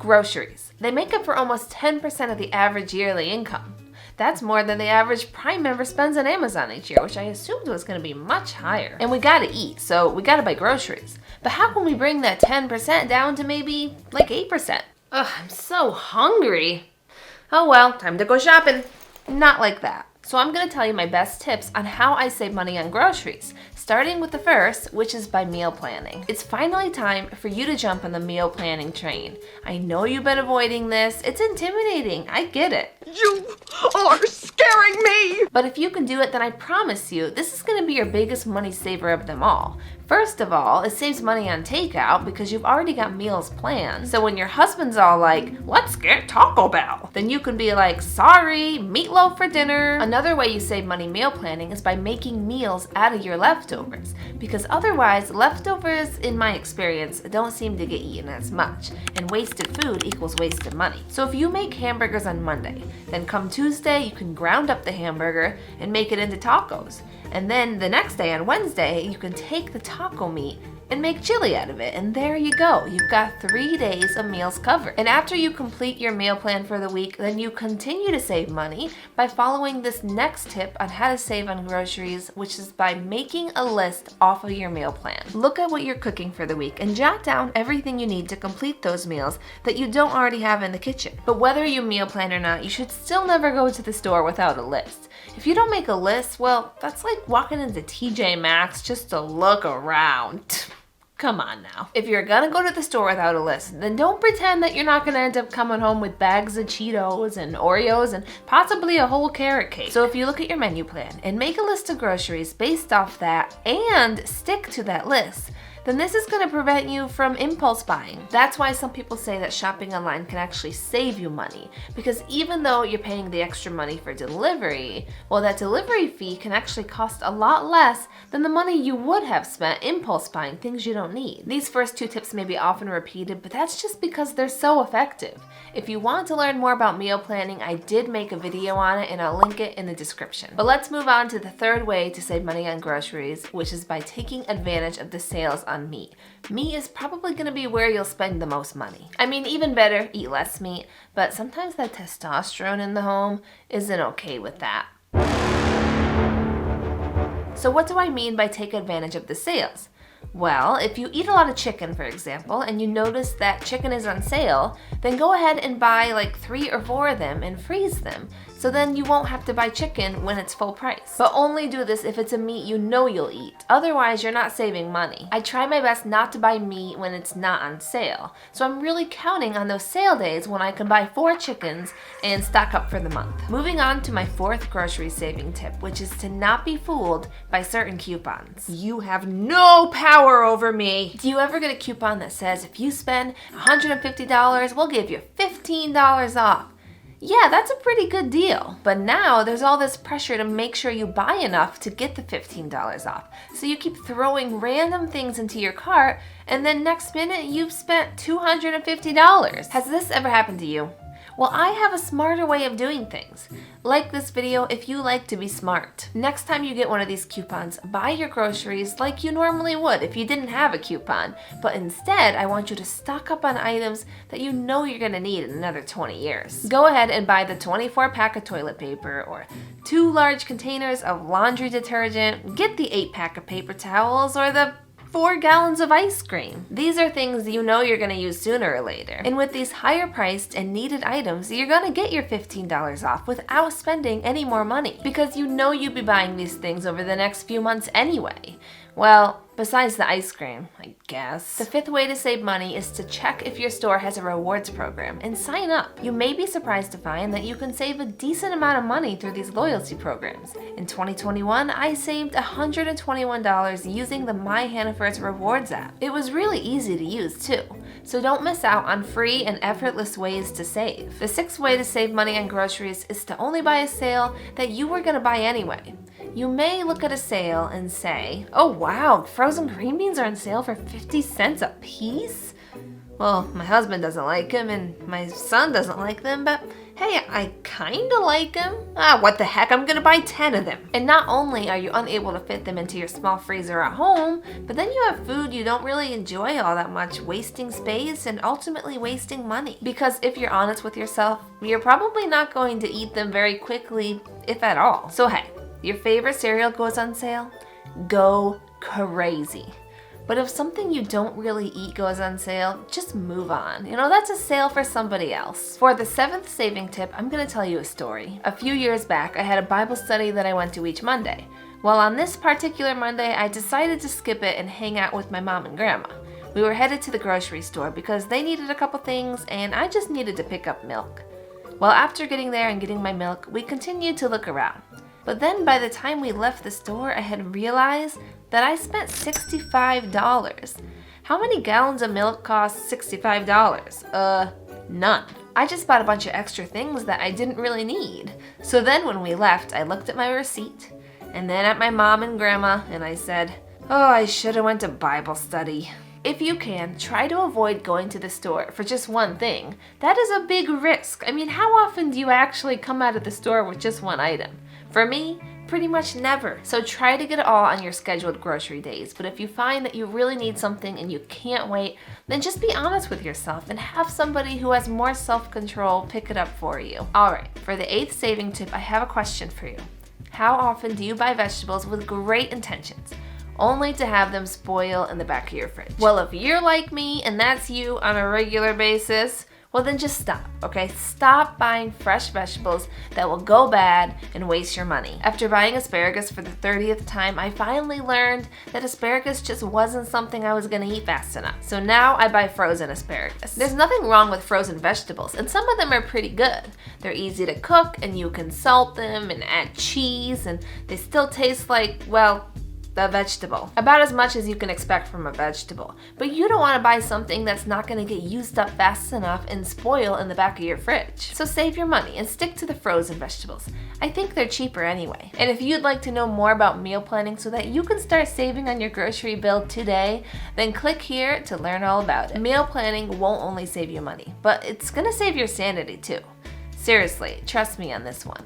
Groceries. They make up for almost 10% of the average yearly income. That's more than the average Prime member spends on Amazon each year, which I assumed was going to be much higher. And we gotta eat, so we gotta buy groceries. But how can we bring that 10% down to maybe like 8%? Ugh, I'm so hungry. Oh well, time to go shopping. Not like that. So I'm going to tell you my best tips on how I save money on groceries, starting with the first, which is by meal planning. It's finally time for you to jump on the meal planning train. I know you've been avoiding this. It's intimidating. I get it. You are scaring me! But if you can do it, then I promise you, this is going to be your biggest money saver of them all. First of all, it saves money on takeout because you've already got meals planned. So when your husband's all like, let's get Taco Bell, then you can be like, sorry, meatloaf for dinner. Another way you save money meal planning is by making meals out of your leftovers, because otherwise leftovers, in my experience, don't seem to get eaten as much, and wasted food equals wasted money. So if you make hamburgers on Monday, then come Tuesday you can ground up the hamburger and make it into tacos. And then the next day on Wednesday, you can take the taco meat and make chili out of it. And there you go. You've got 3 days of meals covered. And after you complete your meal plan for the week, then you continue to save money by following this next tip on how to save on groceries, which is by making a list off of your meal plan. Look at what you're cooking for the week and jot down everything you need to complete those meals that you don't already have in the kitchen. But whether you meal plan or not, you should still never go to the store without a list. If you don't make a list, well, that's like walking into TJ Maxx just to look around. Come on now. If you're gonna go to the store without a list, then don't pretend that you're not gonna end up coming home with bags of Cheetos and Oreos and possibly a whole carrot cake. So if you look at your menu plan and make a list of groceries based off that and stick to that list, then this is going to prevent you from impulse buying. That's why some people say that shopping online can actually save you money, because even though you're paying the extra money for delivery, well, that delivery fee can actually cost a lot less than the money you would have spent impulse buying things you don't need. These first 2 tips may be often repeated, but that's just because they're so effective. If you want to learn more about meal planning, I did make a video on it and I'll link it in the description. But let's move on to the third way to save money on groceries, which is by taking advantage of the sales on meat. Meat is probably going to be where you'll spend the most money. I mean, even better, eat less meat, but sometimes that testosterone in the home isn't okay with that. So what do I mean by take advantage of the sales? Well, if you eat a lot of chicken, for example, and you notice that chicken is on sale, then go ahead and buy like 3 or 4 of them and freeze them. So then you won't have to buy chicken when it's full price. But only do this if it's a meat you know you'll eat. Otherwise, you're not saving money. I try my best not to buy meat when it's not on sale. So I'm really counting on those sale days when I can buy 4 chickens and stock up for the month. Moving on to my 4th grocery saving tip, which is to not be fooled by certain coupons. You have no power over me. Do you ever get a coupon that says if you spend $150, we'll give you $15 off? Yeah, that's a pretty good deal. But now there's all this pressure to make sure you buy enough to get the $15 off. So you keep throwing random things into your cart and then next minute you've spent $250. Has this ever happened to you? Well, I have a smarter way of doing things. Like this video if you like to be smart. Next time you get one of these coupons, buy your groceries like you normally would if you didn't have a coupon. But instead, I want you to stock up on items that you know you're gonna need in another 20 years. Go ahead and buy the 24-pack of toilet paper or 2 large containers of laundry detergent, get the 8-pack of paper towels or the 4 gallons of ice cream. These are things you know you're going to use sooner or later. And with these higher priced and needed items, you're going to get your $15 off without spending any more money because you know you'll be buying these things over the next few months anyway. Well, besides the ice cream, I guess. The 5th way to save money is to check if your store has a rewards program and sign up. You may be surprised to find that you can save a decent amount of money through these loyalty programs. In 2021, I saved $121 using the My Hannaford's Rewards app. It was really easy to use too, so don't miss out on free and effortless ways to save. The 6th way to save money on groceries is to only buy a sale that you were going to buy anyway. You may look at a sale and say, oh wow, frozen green beans are on sale for 50 cents a piece? Well, my husband doesn't like them and my son doesn't like them, but hey, I kinda like them. What the heck, I'm gonna buy 10 of them. And not only are you unable to fit them into your small freezer at home, but then you have food you don't really enjoy all that much, wasting space and ultimately wasting money. Because if you're honest with yourself, you're probably not going to eat them very quickly, if at all. So hey, your favorite cereal goes on sale? Go crazy. But if something you don't really eat goes on sale, just move on. That's a sale for somebody else. For the 7th saving tip, I'm gonna tell you a story. A few years back, I had a Bible study that I went to each Monday. Well, on this particular Monday, I decided to skip it and hang out with my mom and grandma. We were headed to the grocery store because they needed a couple things and I just needed to pick up milk. Well, after getting there and getting my milk, we continued to look around. But then by the time we left the store, I had realized that I spent $65. How many gallons of milk cost $65? None. I just bought a bunch of extra things that I didn't really need. So then when we left, I looked at my receipt and then at my mom and grandma and I said, oh, I should have went to Bible study. If you can, try to avoid going to the store for just one thing. That is a big risk. I mean, how often do you actually come out of the store with just one item? For me, pretty much never. So try to get it all on your scheduled grocery days. But if you find that you really need something and you can't wait, then just be honest with yourself and have somebody who has more self-control pick it up for you. All right, for the 8th saving tip, I have a question for you. How often do you buy vegetables with great intentions, only to have them spoil in the back of your fridge? Well, if you're like me and that's you on a regular basis, well then just stop, okay? Stop buying fresh vegetables that will go bad and waste your money. After buying asparagus for the 30th time, I finally learned that asparagus just wasn't something I was gonna eat fast enough. So now I buy frozen asparagus. There's nothing wrong with frozen vegetables, and some of them are pretty good. They're easy to cook, and you can salt them and add cheese, and they still taste like, well, a vegetable. About as much as you can expect from a vegetable. But you don't want to buy something that's not going to get used up fast enough and spoil in the back of your fridge. So save your money and stick to the frozen vegetables. I think they're cheaper anyway. And if you'd like to know more about meal planning so that you can start saving on your grocery bill today, then click here to learn all about it. Meal planning won't only save you money, but it's going to save your sanity too. Seriously, trust me on this one.